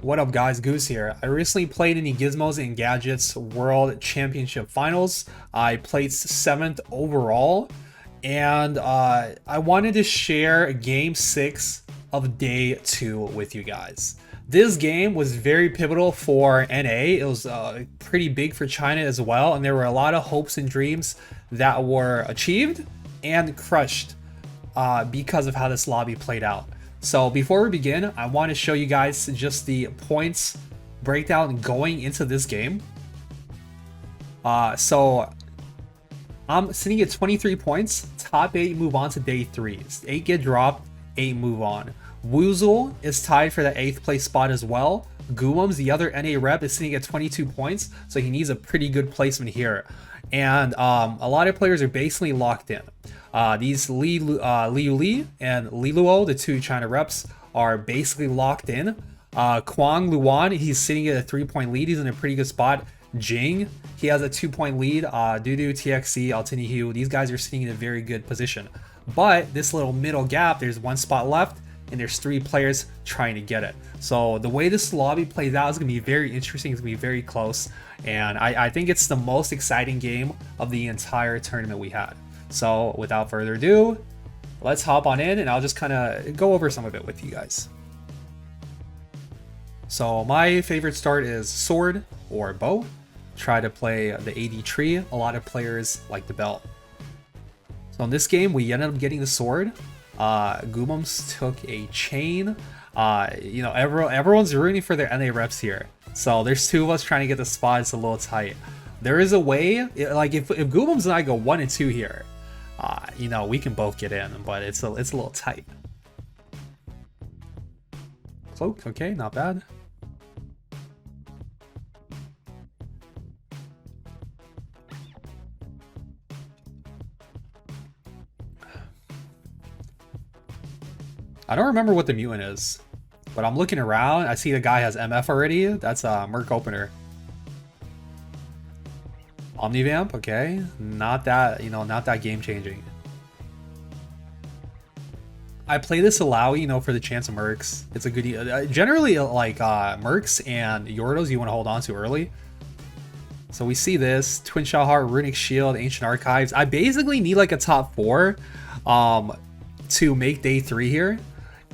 What up guys, Goose here. I recently played in the Gizmos and Gadgets World Championship Finals. I placed 7th overall, and I wanted to share game 6 of day 2 with you guys. This game was very pivotal for NA. It was pretty big for China as well, and there were a lot of hopes and dreams that were achieved and crushed because of how this lobby played out. So before we begin, I want to show you guys just the points breakdown going into this game. So I'm sitting at 23 points. Top 8 move on to day 3. 8 get dropped, 8 move on. Woozle is tied for the 8th place spot as well. Goomums, the other NA rep, is sitting at 22 points, so he needs a pretty good placement here. And a lot of players are basically locked in. These Liu Li and Li Luo, the 2 China reps, are basically locked in. Kwang Luan, he's sitting at a 3-point lead. He's in a pretty good spot. Jing, he has a 2-point lead. Dudu, TXC, Altinihu, these guys are sitting in a very good position. But this little middle gap, there's 1 spot left, and there's 3 players trying to get it. So the way this lobby plays out is going to be very interesting. It's going to be very close. And I think it's the most exciting game of the entire tournament we had. So without further ado, let's hop on in and I'll just kind of go over some of it with you guys. So my favorite start is sword or bow. Try to play the AD tree. A lot of players like the belt. So in this game, we ended up getting the sword. Goomums took a chain. You know, everyone's rooting for their NA reps here. So there's 2 of us trying to get the spot. It's a little tight. There is a way, like if Goomums and I go 1 and 2 here, you know, we can both get in, but it's a little tight. Cloak, okay, not bad. I don't remember what the mutant is, but I'm looking around. I see the guy has MF already. That's a Merc opener. Omnivamp, okay. Not that, you know, not that game changing. I play this Alawi, you know, for the chance of Mercs. It's a good, generally like Mercs and Yordos you want to hold on to early. So we see this, Twin Shot Heart, Runic Shield, Ancient Archives. I basically need like a top 4 to make day 3 here,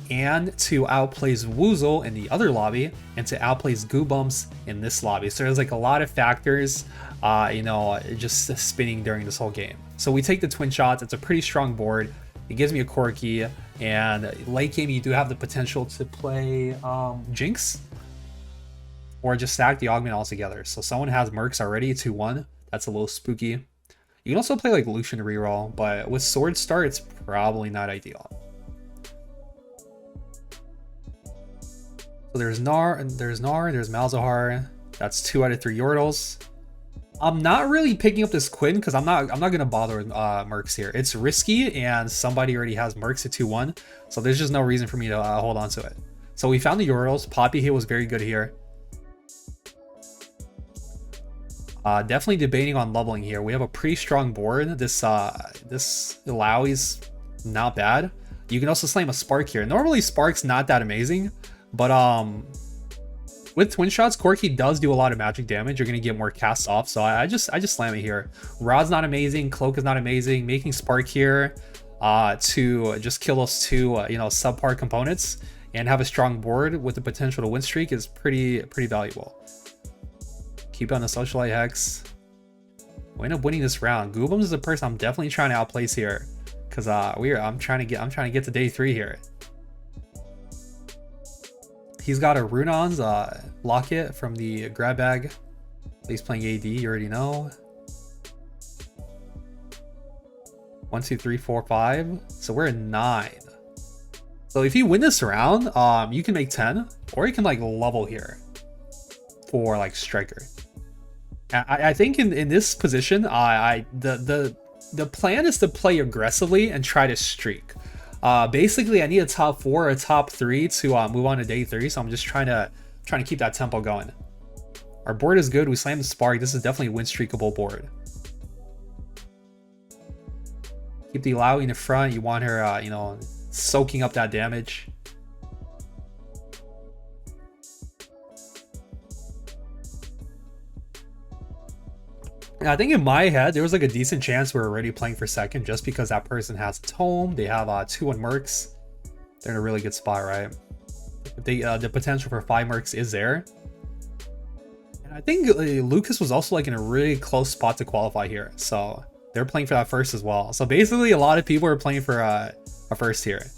and to outplace Woozle in the other lobby, and to outplace Goobums in this lobby. So there's like a lot of factors, you know, just spinning during this whole game. So we take the twin shots. It's a pretty strong board. It gives me a Corki, and late game you do have the potential to play Jinx, or just stack the Augment altogether. So someone has Mercs already, 2-1. That's a little spooky. You can also play like Lucian reroll, but with Sword Start, it's probably not ideal. So there's there's Malzahar. That's 2 out of 3 Yordles. I'm not really picking up this Quinn because I'm not gonna bother with Mercs here. It's risky, and somebody already has Mercs at 2-1, so there's just no reason for me to hold on to it. So we found the Yordles. Poppy here was very good here. Definitely debating on leveling here. We have a pretty strong board. This Alawi's not bad. You can also slam a Spark here. Normally Spark's not that amazing, but with twin shots, Corki does do a lot of magic damage. You're gonna get more casts off, so I just slam it here. Rod's not amazing, Cloak is not amazing. Making Spark here to just kill those 2 you know, subpar components and have a strong board with the potential to win streak is pretty valuable. Keep on the Socialite Hex. We end up winning this round. Goobums is a person I'm definitely trying to outplace here, because I'm trying to get to day 3 here. He's got a Runon's locket from the grab bag. He's playing AD, you already know. 1, 2, 3, 4, 5. So we're at 9. So if you win this round, you can make 10, or you can like level here for like striker. I think in this position, the plan is to play aggressively and try to streak. Basically, I need a top 4 or a top 3 to move on to day 3. So I'm just trying to keep that tempo going. Our board is good. We slammed the Spark. This is definitely a win streakable board. Keep the Illaoi in the front. You want her, you know, soaking up that damage. And I think in my head, there was like a decent chance we were already playing for second just because that person has a tome. They have 2-1 mercs. They're in a really good spot, right? The potential for 5 mercs is there. And I think Lucas was also like in a really close spot to qualify here. So they're playing for that first as well. So basically a lot of people are playing for a first here.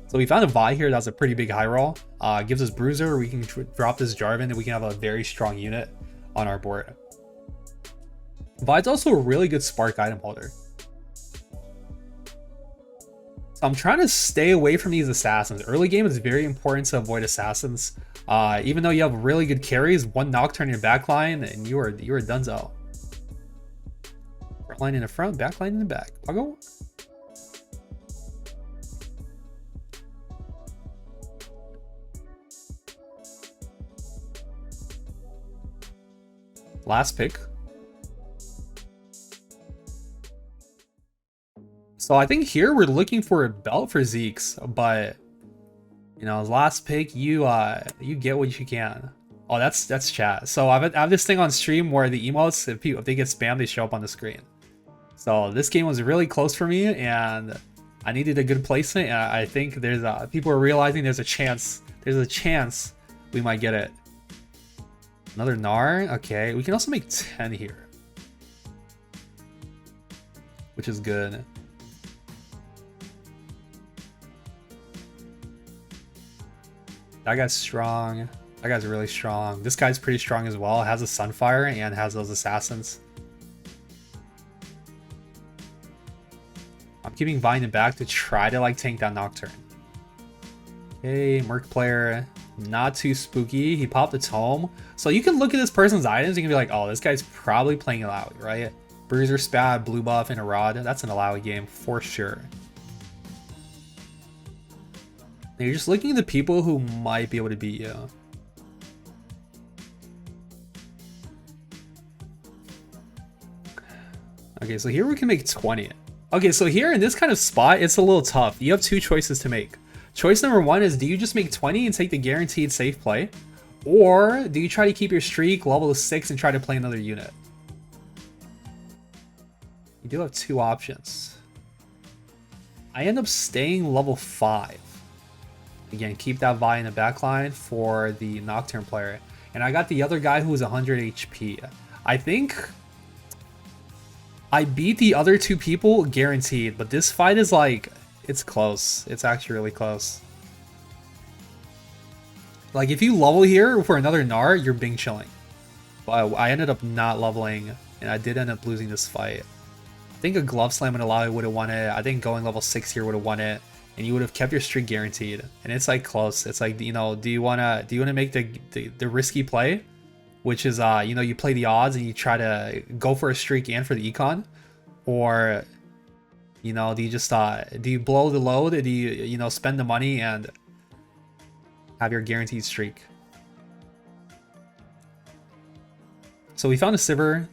So we found a Vi here. That's a pretty big high roll. Gives us Bruiser. We can drop this Jarvan and we can have a very strong unit on our board. Vi's also a really good Spark item holder. So I'm trying to stay away from these assassins. Early game is very important to avoid assassins. Even though you have really good carries, one Nocturne in your backline and you are donezo. Front line in the front, back line in the back. Puggle. Last pick. So I think here we're looking for a belt for Zeke's, but you know, last pick, you get what you can. Oh, that's chat. So I have this thing on stream where the emotes, if they get spammed, they show up on the screen. So this game was really close for me, and I needed a good placement. And I think there's people are realizing there's a chance we might get it. Another Gnar. Okay, we can also make 10 here, which is good. That guy's strong. That guy's really strong. This guy's pretty strong as well. Has a Sunfire and has those assassins. I'm keeping Vi in the back to try to like tank that Nocturne. Okay, Merc player. Not too spooky. He popped a tome. So you can look at this person's items and you can be like, oh, this guy's probably playing Illaoi, right? Bruiser, Spat, Blue Buff, and a Rod. That's an Illaoi game for sure. You're just looking at the people who might be able to beat you. Okay, so here we can make 20. Okay, so here in this kind of spot, it's a little tough. You have two choices to make. Choice number one is, do you just make 20 and take the guaranteed safe play? Or do you try to keep your streak level to 6 and try to play another unit? You do have two options. I end up staying level 5. Again, keep that Vi in the backline for the Nocturne player. And I got the other guy who was 100 HP. I think I beat the other two people guaranteed, but this fight is like, it's close. It's actually really close. Like if you level here for another Gnar, you're Bing chilling. But I ended up not leveling and I did end up losing this fight. I think a Glove Slam and Illaoi would have won it. I think going level 6 here would have won it. And you would have kept your streak guaranteed. And it's like close. It's like, you know, do you wanna make the risky play? Which is you know, you play the odds and you try to go for a streak and for the econ? Or, you know, do you just do you blow the load? Do you know, spend the money and have your guaranteed streak? So we found a Sivir.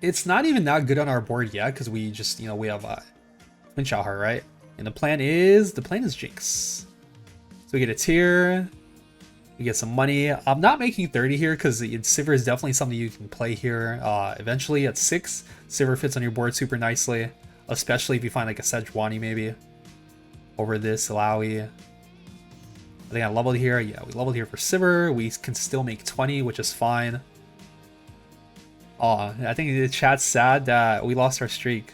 It's not even that good on our board yet because we just, you know, we have Twin Shot Heart, right? And the plan is Jinx. So we get a tier, we get some money. I'm not making 30 here because Sivir is definitely something you can play here. Eventually at 6, Sivir fits on your board super nicely, especially if you find like a Sejuani maybe over this Illaoi. I think I leveled here. Yeah, we leveled here for Sivir. We can still make 20, which is fine. Oh, I think the chat's sad that we lost our streak.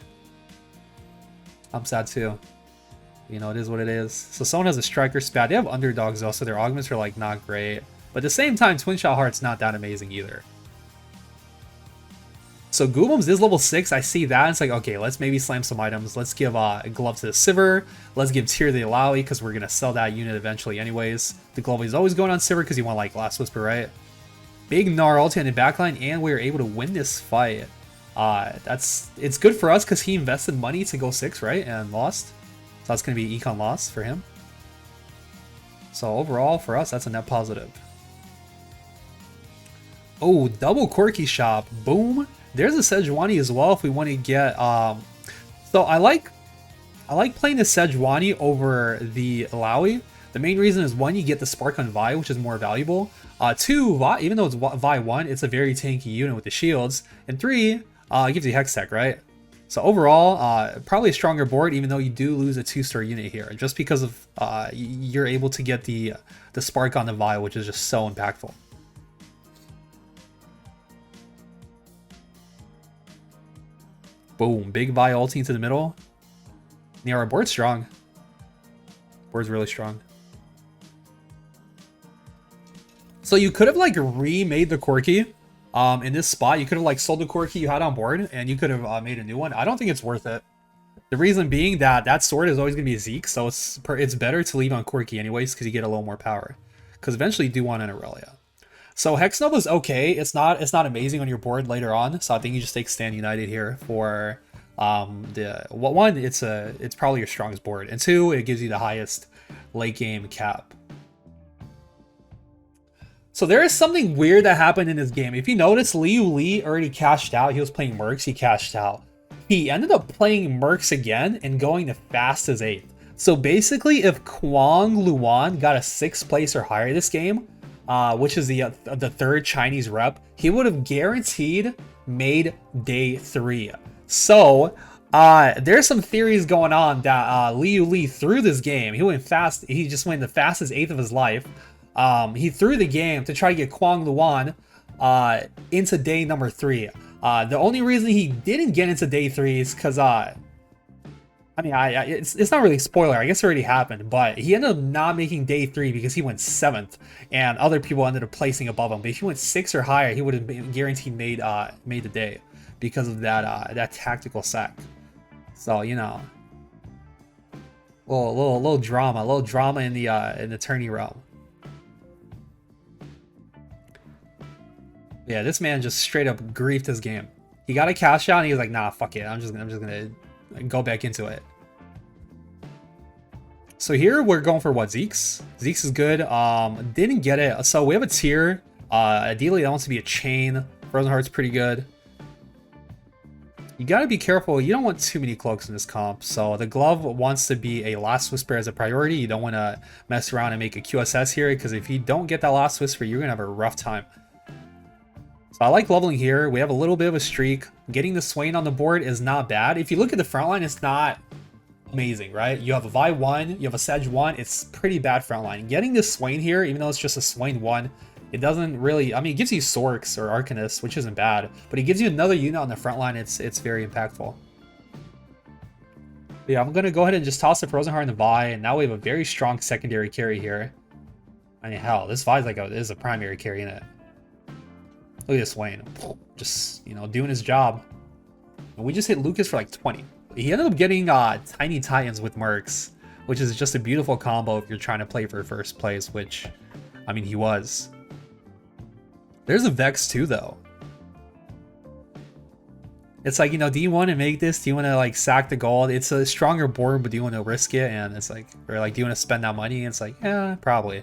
I'm sad too. You know, it is what it is. So someone has a Striker Spat. They have underdogs though, so their augments are like not great. But at the same time, Twin Shot Heart's not that amazing either. So Goobums is level 6. I see that. It's like, okay, let's maybe slam some items. Let's give a glove to the Sivir. Let's give Tear the Illaoi because we're going to sell that unit eventually anyways. The glove is always going on Sivir because you want like Last Whisper, right? Big Gnar ulti in the backline, and we were able to win this fight. It's good for us because he invested money to go 6, right? And lost. So that's going to be econ loss for him. So overall, for us, that's a net positive. Oh, double Quirky Shop. Boom. There's a Sejuani as well if we want to get... So I like I like playing the Sejuani over the Alawi. The main reason is, one, you get the Spark on Vi, which is more valuable. Two, Vi, even though it's Vi 1, it's a very tanky unit with the shields. And three, it gives you Hex Tech, right? So overall, probably a stronger board, even though you do lose a 2-star unit here, just because of you're able to get the Spark on the Vi, which is just so impactful. Boom, big Vi ulti into the middle. Yeah, our board's strong. Board's really strong. So you could have like remade the Corki in this spot. You could have like sold the Corki you had on board and you could have made a new one. I don't think it's worth it. The reason being that that sword is always going to be a Zeke, so it's better to leave on Corki anyways because you get a little more power. Because eventually you do want an Aurelia. So Hex Nova's okay. It's not amazing on your board later on. So I think you just take Stand United here for one. It's probably your strongest board, and two, it gives you the highest late game cap. So there is something weird that happened in this game. If you notice, Liu Li already cashed out. He was playing Mercs. He cashed out. He ended up playing Mercs again and going the fastest 8th. So basically, if Kwang Luan got a 6th place or higher this game, which is the 3rd Chinese rep, he would have guaranteed made day 3. So there's some theories going on that Liu Li threw this game. He went fast. He just went the fastest 8th of his life. He threw the game to try to get Kwang Luan into day number 3. The only reason he didn't get into day 3 is because it's not really a spoiler. I guess it already happened, but he ended up not making day 3 because he went 7th, and other people ended up placing above him. But if he went 6 or higher, he would have been guaranteed made the day because of that tactical sack. So you know, little drama in the tourney realm. Yeah, this man just straight up griefed his game. He got a cash out and he was like, nah, fuck it. I'm just gonna go back into it. So here we're going for what? Zeke's? Zeke's is good. Didn't get it. So we have a tier. Ideally that wants to be a chain. Frozen Heart's pretty good. You gotta be careful. You don't want too many cloaks in this comp. So the glove wants to be a Last Whisper as a priority. You don't want to mess around and make a QSS here, because if you don't get that Last Whisper, you're gonna have a rough time. So I like leveling here. We have a little bit of a streak. Getting the Swain on the board is not bad. If you look at the front line, it's not amazing, right? You have a Vi 1, you have a Sedge 1. It's pretty bad front line. Getting this Swain here, even though it's just a Swain 1, it doesn't really... I mean, it gives you Sorks or Arcanist, which isn't bad. But it gives you another unit on the front line. It's very impactful. But yeah, I'm going to go ahead and just toss the Frozen Heart in the Vi. And now we have a very strong secondary carry here. I mean, hell, this Vi is a primary carry in it. Look at this Wayne, just, you know, doing his job. And we just hit Lucas for like 20. He ended up getting Tiny Titans with Mercs, which is just a beautiful combo if you're trying to play for first place, which, I mean, he was. There's a Vex too, though. It's like, you know, do you want to make this? Do you want to like sack the gold? It's a stronger board, but do you want to risk it? And it's like, or like, do you want to spend that money? And it's like, yeah, probably.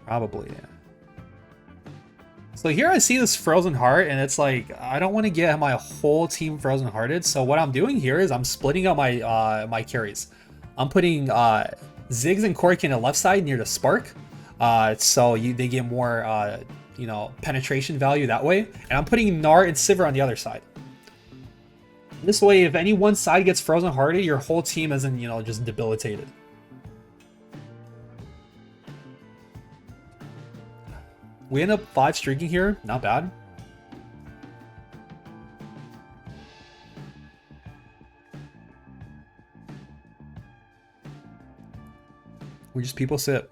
Probably, yeah. So here I see this Frozen Heart, and it's like, I don't want to get my whole team Frozen Hearted. So what I'm doing here is I'm splitting up my my carries. I'm putting Ziggs and Corki in the left side near the Spark, so they get more you know, penetration value that way. And I'm putting Gnar and Sivir on the other side. This way, if any one side gets Frozen Hearted, your whole team isn't, you know, just debilitated. We end up 5 streaking here, not bad. We just people sit.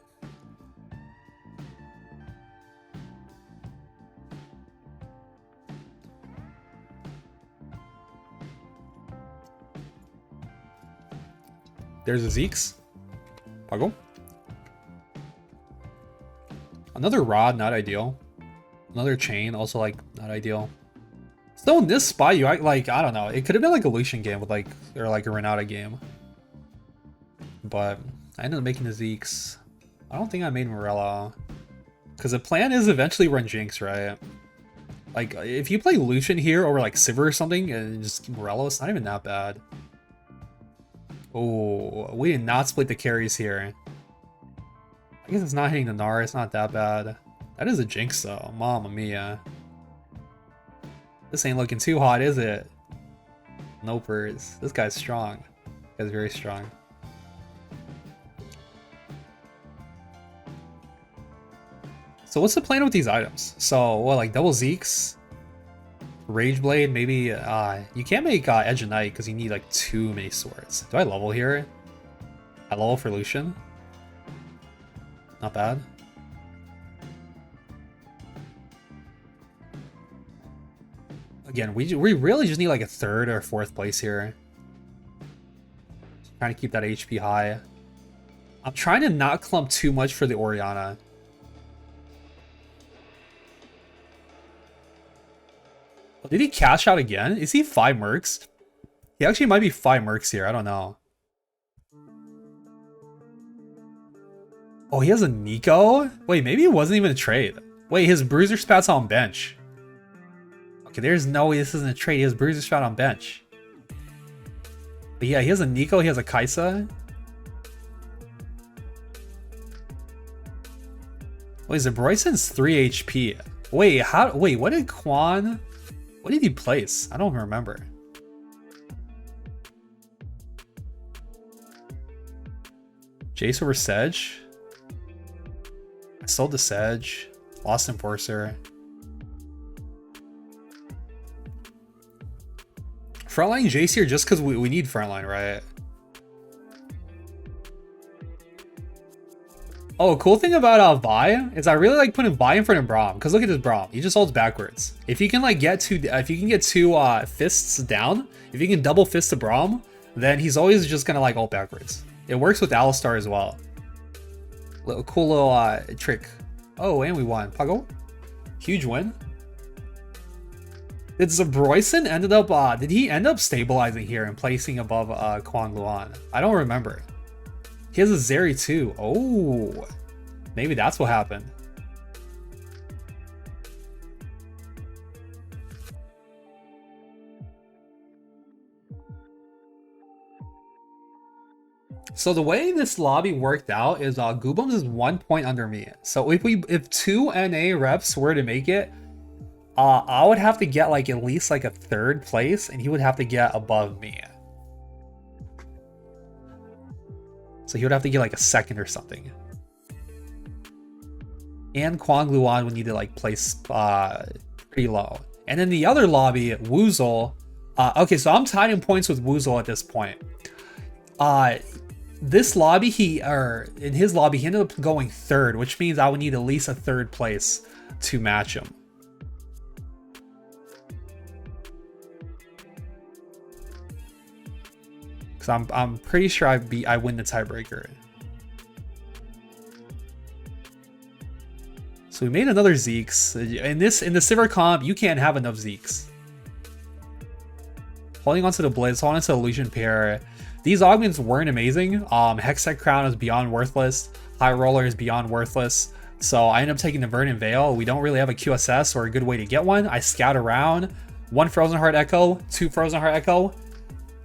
There's a Zeke's. Puggle. Another Rod, not ideal. Another Chain, also like not ideal. Still in this spot, you like, I don't know. It could have been like a Lucian game with like, or like a Renata game. But I ended up making the Zeke's. I don't think I made Morella. Because the plan is eventually run Jinx, right? Like, if you play Lucian here over like Sivir or something and just Morello, it's not even that bad. Oh, we did not split the carries here. I guess it's not hitting the Gnar, it's not that bad. That is a Jinx though, mamma mia. This ain't looking too hot, is it? Nopers. This guy's strong. This guy's very strong. So what's the plan with these items? So, what, like double Zeeks? Rage Blade, maybe, you can't make Edge of Night because you need like too many swords. Do I level here? I level for Lucian? Not bad. Again, we really just need like a 3rd or 4th place here. Just trying to keep that HP high. I'm trying to not clump too much for the Orianna. Did he cash out again? Is he 5 mercs? He actually might be 5 mercs here. I don't know. Oh, he has a Nico? Wait, maybe it wasn't even a trade. Wait, his Bruiser Spat's on bench. Okay, there's no way this isn't a trade. He has Bruiser Spat on bench. But yeah, he has a Nico. He has a Kaisa. Wait, Zebroyson's 3 HP. Wait, wait, what did Quan... What did he place? I don't remember. Jace over Sedge. I sold the Sedge. Lost Enforcer. Frontline Jace here just because we need frontline, right? Oh, cool thing about Vi is I really like putting Vi in front of Braum, because look at this Braum. He just holds backwards. If you can like get two fists down, if you can double fist the Braum, then he's always just gonna like ult backwards. It works with Alistar as well. Cool little trick. Oh, and we won. Puggle. Huge win. Did Zebroyson ended up did he end up stabilizing here and placing above Kwang Luan? I don't remember. He has a Zeri too. Oh, maybe that's what happened. So the way this lobby worked out is Goobums is 1 point under me. So if 2 NA reps were to make it, I would have to get like at least like a 3rd place, and he would have to get above me. So he would have to get like a 2nd or something. And Kwang Luan would need to like place pretty low. And then the other lobby, Woozle. Okay, so I'm tied in points with Woozle at this point. This lobby, in his lobby, he ended up going 3rd, which means I would need at least a 3rd place to match him. Because I'm pretty sure I win the tiebreaker. So we made another Zeeks. In the Sivir comp, you can't have enough Zeeks. Holding onto the Blitz, holding onto the Illusion pair. These augments weren't amazing. Hextech Crown is beyond worthless. High Roller is beyond worthless. So I ended up taking the Verdant Veil. We don't really have a QSS or a good way to get one. I scout around. 1 Frozen Heart Echo, 2 Frozen Heart Echo.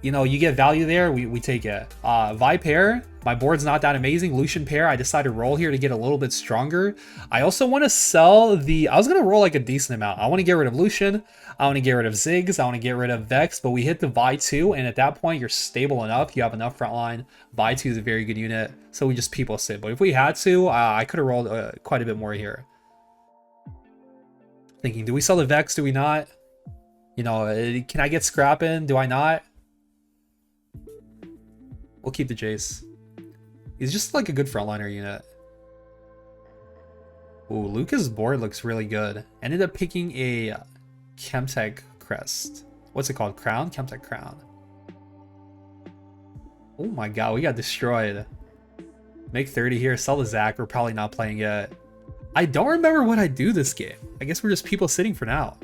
You know, you get value there, we take it. Vi pair, my board's not that amazing. Lucian pair, I decided to roll here to get a little bit stronger. I also want to sell I was going to roll like a decent amount. I want to get rid of Lucian. I want to get rid of Ziggs. I want to get rid of Vex, but we hit the Vi 2, and at that point, you're stable enough. You have enough frontline. Vi 2 is a very good unit, so we just people sit. But if we had to, I could have rolled quite a bit more here. Thinking, do we sell the Vex? Do we not? You know, can I get scrapping? Do I not? We'll keep the Jace. He's just like a good frontliner unit. Ooh, Luca's board looks really good. Ended up picking a Chemtech crest. What's it called? Crown? Chemtech crown. Oh my god, we got destroyed. Make 30 here, sell the Zac. We're probably not playing yet. I don't remember what I do this game. I guess we're just people sitting for now.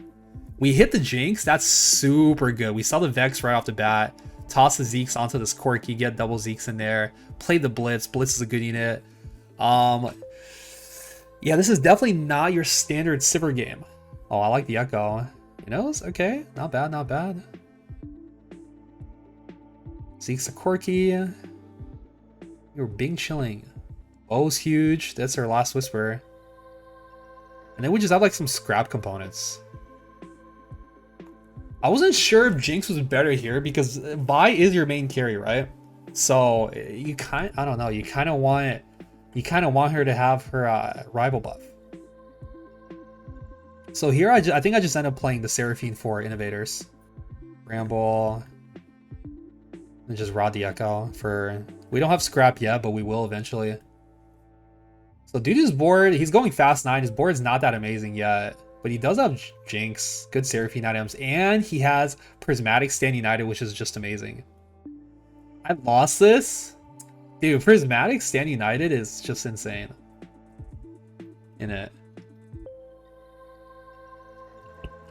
We hit the Jinx. That's super good. We saw the Vex right off the bat. Toss the Zeeks onto this Corki, get double Zeeks in there. Play the Blitz. Blitz is a good unit. Yeah, this is definitely not your standard Sivir game. Oh, I like the Echo. You know, it's okay. Not bad, not bad. Zeke's a quirky. You're Bing chilling. O's huge. That's our last whisper. And then we just have like some scrap components. I wasn't sure if Jinx was better here because Vi is your main carry, right? So you I don't know, you kind of want her to have her rival buff. So here I think I just end up playing the Seraphine for Innovators. Ramble. And just Rod the Echo for... We don't have Scrap yet, but we will eventually. So dude is bored. He's going fast 9. His board's not that amazing yet. But he does have Jinx, good Seraphine items, and he has Prismatic Stand United, which is just amazing. I lost this? Dude, Prismatic Stand United is just insane. In it.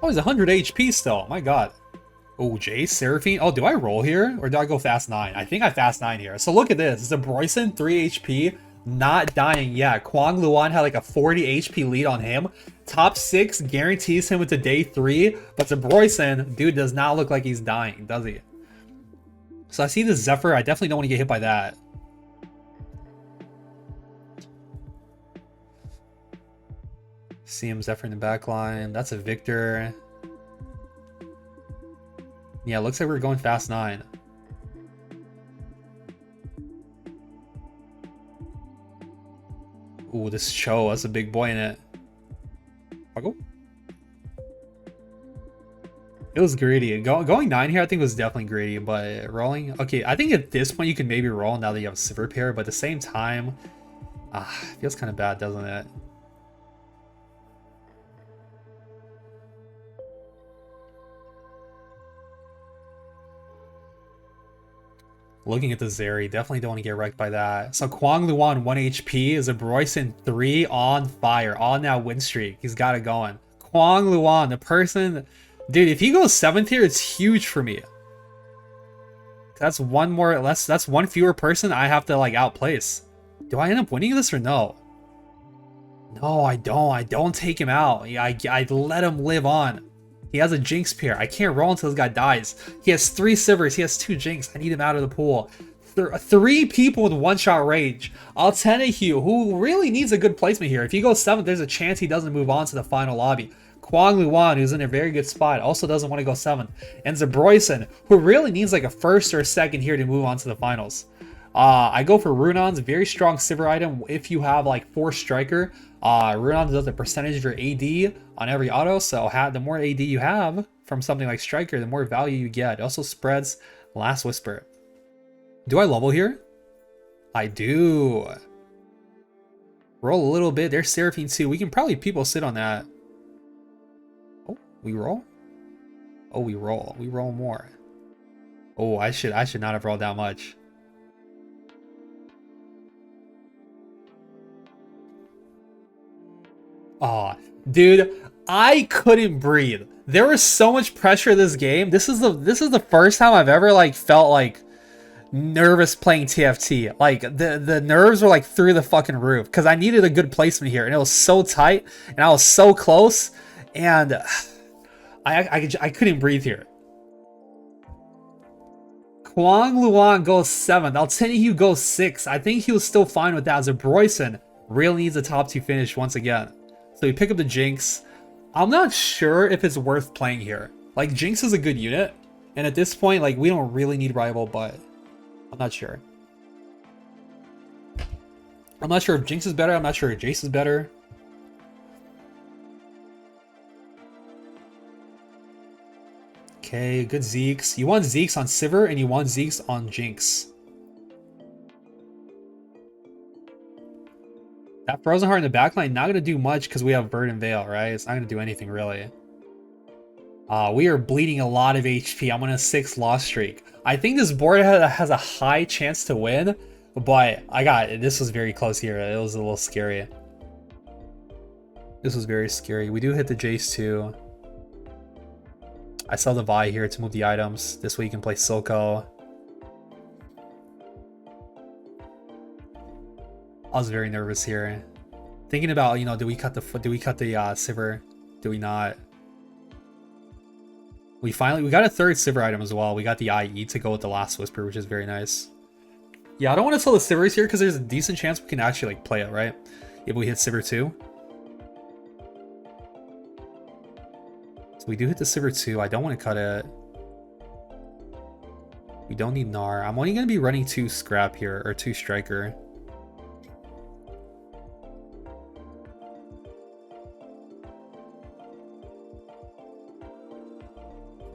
Oh, he's 100 HP still. My god. Oh, Jace, Seraphine. Oh, do I roll here? Or do I go fast 9? I think I fast 9 here. So look at this. It's a Bryson, 3 HP. Not dying yet. Kwang Luan had like a 40 HP lead on him. Top 6 guarantees him into day 3. But the Bryson, dude does not look like he's dying, does he? So I see the Zephyr. I definitely don't want to get hit by that. See him Zephyr in the back line. That's a Victor. Yeah, looks like we're going fast 9. Ooh, this Cho, that's a big boy in it. Puggle? It was greedy. Going 9 here, I think was definitely greedy, but rolling... Okay, I think at this point you can maybe roll now that you have a Silver Pair, but at the same time... it feels kind of bad, doesn't it? Looking at the Zeri, definitely don't want to get wrecked by that. So Kwang Luan 1 HP is a Bryson 3 on fire, on that win streak. He's got it going. Kwang Luan, the person... Dude, if he goes 7th here, it's huge for me. That's one more... That's one fewer person I have to, like, outplace. Do I end up winning this or no? No, I don't. I don't take him out. I let him live on. He has a Jinx pair. I can't roll until this guy dies. He has 3 Sivers. He has 2 Jinx. I need him out of the pool. 3 people with one-shot rage. Altenahu, who really needs a good placement here. If he goes 7th, there's a chance he doesn't move on to the final lobby. Kwang Luan, who's in a very good spot, also doesn't want to go 7th. And Zabroyson, who really needs like a 1st or a 2nd here to move on to the finals. I go for Runon's very strong Sivir item if you have like 4 striker. Runon does a percentage of your AD on every auto, so the more AD you have from something like Striker, the more value you get. It also spreads Last Whisper. Do I level here? I do. Roll a little bit. There's Seraphine too. We can probably people sit on that. Oh, we roll? Oh, we roll. We roll more. Oh, I should not have rolled that much. Oh, dude, I couldn't breathe. There was so much pressure this game. This is the first time I've ever like felt like nervous playing TFT. Like the nerves were like through the fucking roof because I needed a good placement here, and it was so tight, and I was so close, and I couldn't breathe here. Kwang Luan goes 7th. Altenahu goes 6th. I think he was still fine with that. As a Bryson really needs a top 2 finish once again. So we pick up the Jinx. I'm not sure if it's worth playing here. Like, Jinx is a good unit. And at this point, like, we don't really need rival, but I'm not sure. I'm not sure if Jinx is better. I'm not sure if Jace is better. Okay, good Zeeks. You want Zeeks on Sivir and you want Zeeks on Jinx. That Frozen Heart in the backline, not going to do much because we have Bird and Veil, right? It's not going to do anything, really. We are bleeding a lot of HP. I'm on a 6 loss streak. I think this board has a high chance to win, but this was very close here. It was a little scary. This was very scary. We do hit the Jace, too. I sell the Vi here to move the items. This way you can play Silco. I was very nervous here. Thinking about, you know, do we cut the Sivir? Do we not? We got a third Sivir item as well. We got the IE to go with the last Whisper, which is very nice. Yeah, I don't want to sell the Sivers here because there's a decent chance we can actually like play it, right? If we hit Sivir 2. So we do hit the Sivir 2. I don't want to cut it. We don't need Gnar. I'm only going to be running 2 Scrap here, or 2 Striker.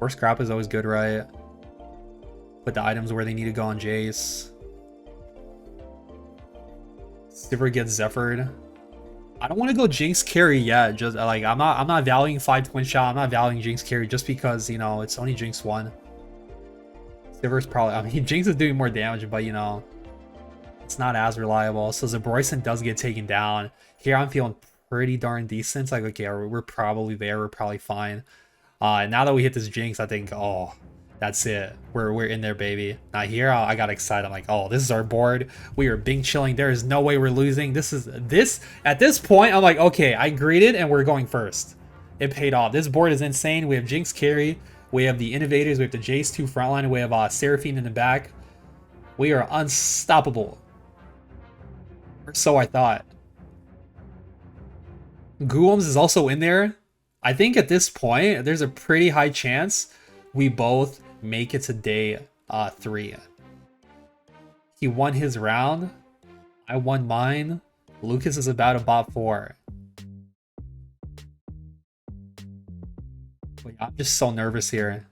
Or Scrap is always good, right? Put the items where they need to go on Jace. Sivir gets Zephyr'd. I don't want to go Jinx carry yet. Just like I'm not valuing 5 Twin Shot. I'm not valuing Jinx carry just because, you know, it's only Jinx 1. Sivir's probably, I mean, Jinx is doing more damage, but you know, it's not as reliable. So Zabroyson does get taken down. Here I'm feeling pretty darn decent. Like, okay, we're probably there. We're probably fine. Now that we hit this Jinx, I think, oh, that's it. We're in there, baby. Now here, I got excited. I'm like, oh, this is our board. We are Bing chilling. There is no way we're losing. At this point, I'm like, okay, I greeted and we're going first. It paid off. This board is insane. We have Jinx carry. We have the Innovators. We have the Jace 2 frontline. We have Seraphine in the back. We are unstoppable. Or so I thought. Gooms is also in there. I think at this point, there's a pretty high chance we both make it to day 3. He won his round. I won mine. Lucas is about to bot 4. Wait, I'm just so nervous here.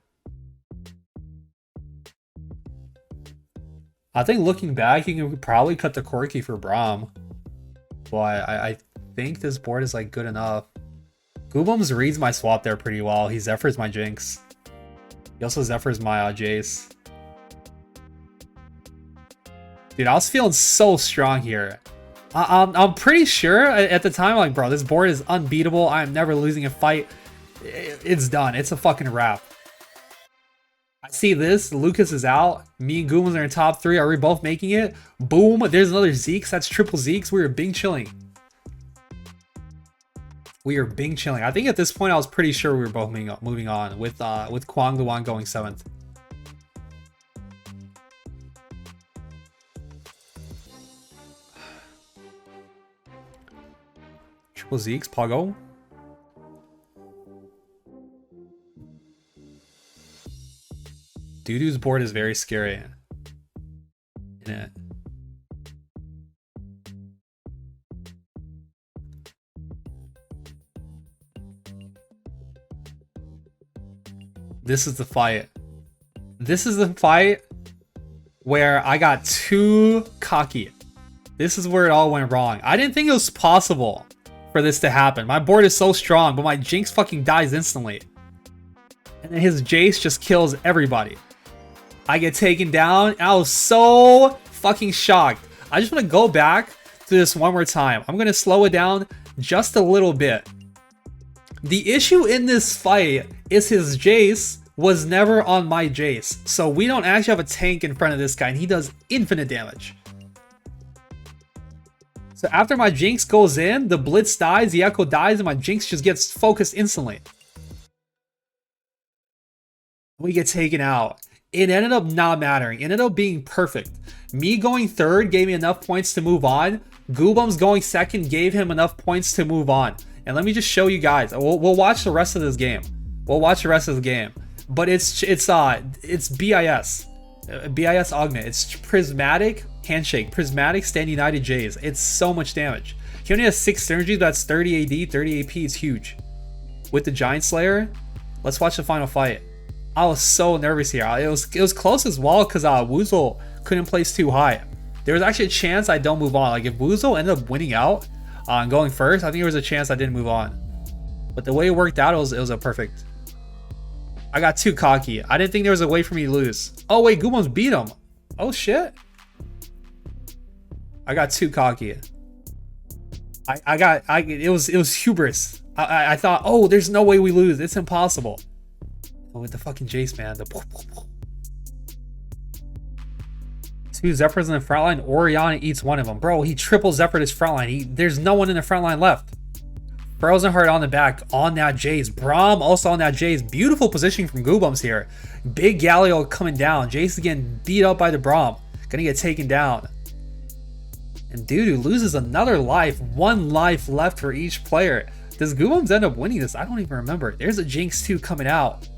I think looking back, you can probably cut the Corki for Braum. But I think this board is like good enough. Goobums reads my swap there pretty well. He Zephyrs my Jinx. He also Zephyrs my Jace. Dude, I was feeling so strong here. I'm pretty sure at the time, like, bro, this board is unbeatable. I am never losing a fight. It's done. It's a fucking wrap. I see this. Lucas is out. Me and Goobums are in top 3. Are we both making it? Boom. There's another Zeeks. That's triple Zeeks. We are Bing chilling. We are Bing chilling. I think at this point I was pretty sure we were both moving on with Kwang the one going 7th. Triple Zeeks, Pogo. Dudu's board is very scary. Yeah. This is the fight. This is the fight where I got too cocky. This is where it all went wrong. I didn't think it was possible for this to happen. My board is so strong, but my Jinx fucking dies instantly. And then his Jace just kills everybody. I get taken down. I was so fucking shocked. I just want to go back to this one more time. I'm going to slow it down just a little bit. The issue in this fight is his Jace was never on my Jace. So we don't actually have a tank in front of this guy, and he does infinite damage. So after my Jinx goes in, the Blitz dies, the Echo dies, and my Jinx just gets focused instantly. We get taken out. It ended up not mattering. It ended up being perfect. Me going 3rd gave me enough points to move on. Goobums going 2nd gave him enough points to move on. And let me just show you guys. We'll watch the rest of this game. We'll watch the rest of the game. But it's BIS. BIS Augment. It's Prismatic Handshake. Prismatic Stand United Jays. It's so much damage. He only has 6 synergy. That's 30 AD, 30 AP. It's huge. With the Giant Slayer, let's watch the final fight. I was so nervous here. It was close as well because Woozle couldn't place too high. There was actually a chance I don't move on. Like if Woozle ended up winning out and going first, I think there was a chance I didn't move on. But the way it worked out, it was a perfect. I got too cocky. I didn't think there was a way for me to lose. Oh wait, Goobums beat him. Oh shit. I got too cocky. It was hubris. I thought, oh, there's no way we lose. It's impossible. Oh, with the fucking Jace, man. The 2 Zephyrs in the front line. Oriana eats one of them. Bro, he triple Zephyred his front line. There's no one in the front line left. Frozen Heart on the back on that Jace. Braum also on that Jace. Beautiful positioning from Goobums here. Big Galio coming down. Jace is getting beat up by the Braum. Gonna get taken down. And Dudu loses another life. 1 life left for each player. Does Goobums end up winning this? I don't even remember. There's a Jinx 2 coming out.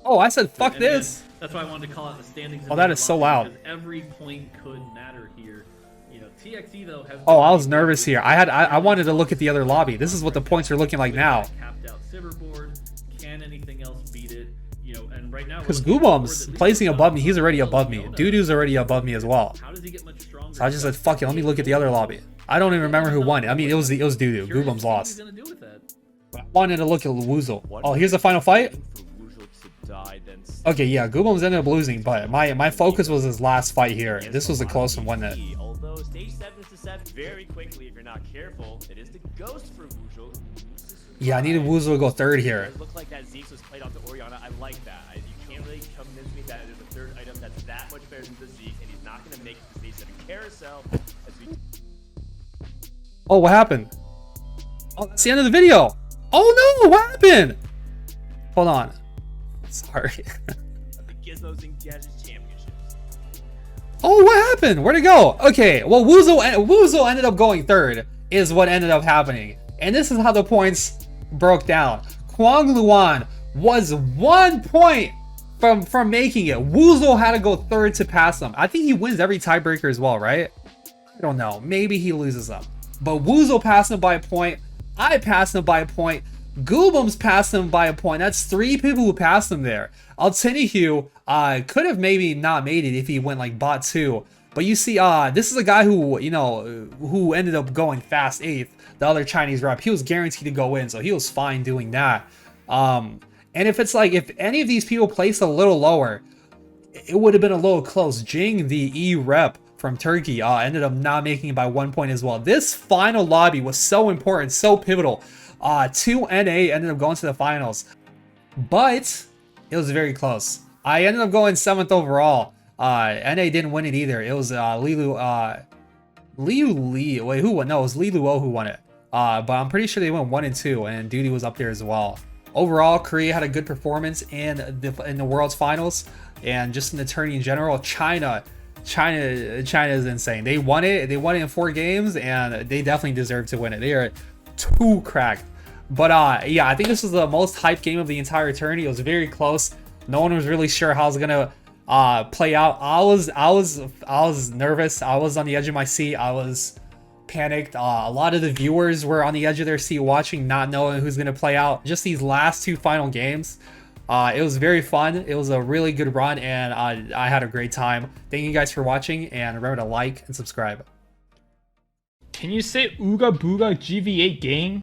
Oh, I said fuck this. Again, that's why I wanted to call out the standings. Oh, that is so loud. Every point could matter here. You know, TXT though has. Oh, I was nervous here. I wanted to look at the other lobby. This is what the points are looking like now. Capped out Silverboard. Can anything else beat it? You know, and right now. Because Goobums placing above me, he's already above me. Dudu's already above me as well. How does he get much stronger? So I just said, fuck it, let me look at the other lobby. I don't even remember who won. I mean, it was Dudu. Goobums lost. I wanted to look at Woozle. Oh, here's the final fight. Okay, yeah, Goobums ended up losing, but my focus was his last fight here. This was a close one, wasn't it? Although stage 7 is to set very quickly if you're not careful, it is the Ghost for Woozle. Yeah, I needed Woozle to go third here. It looked like that Zeus was played onto Orianna. I like that. You can't really convince me that there's a third item that's that much better than the Zeke, and he's not going to make it to stage 7 carousel. Oh, what happened? Oh, that's the end of the video. Oh no, what happened? Hold on. Sorry. The Gizmos and Gadgets Championships. Oh, what happened? Where'd it go? Okay, well, Woozle ended up going third, is what ended up happening. And this is how the points broke down. Kwang Luan was 1 point from making it. Woozle had to go third to pass him. I think he wins every tiebreaker as well, right? I don't know. Maybe he loses them. But Woozle passed him by a point. I passed him by a point. Goobums passed him by a point. That's 3 people who passed him there. Altinihu could have maybe not made it if he went like bot 2. But you see, this is a guy who, you know, who ended up going fast 8th. The other Chinese rep, he was guaranteed to go in, so he was fine doing that. And if it's like, if any of these people placed a little lower, it would have been a little close. Jing, the E rep from Turkey, ended up not making it by 1 point as well. This final lobby was so important, so pivotal. 2 NA ended up going to the finals, but it was very close. I ended up going 7th overall. NA didn't win it either. It was Liu Li. Wait, who won? No, it was Li Luo who won it. But I'm pretty sure they went 1 and 2, and Duty was up there as well. Overall, Korea had a good performance in the World's Finals, and just in the tourney in general. China is insane. They won it. They won it in 4 games, and they definitely deserve to win it. They are too cracked. But yeah, I think this was the most hyped game of the entire tourney. It was very close. No one was really sure how it was gonna play out. I was nervous. I was on the edge of my seat. I was panicked. A lot of the viewers were on the edge of their seat watching, not knowing who's gonna play out. Just these last 2 final games. It was very fun. It was a really good run, and I had a great time. Thank you guys for watching, and remember to like and subscribe. Can you say Ooga Booga GV8 gang?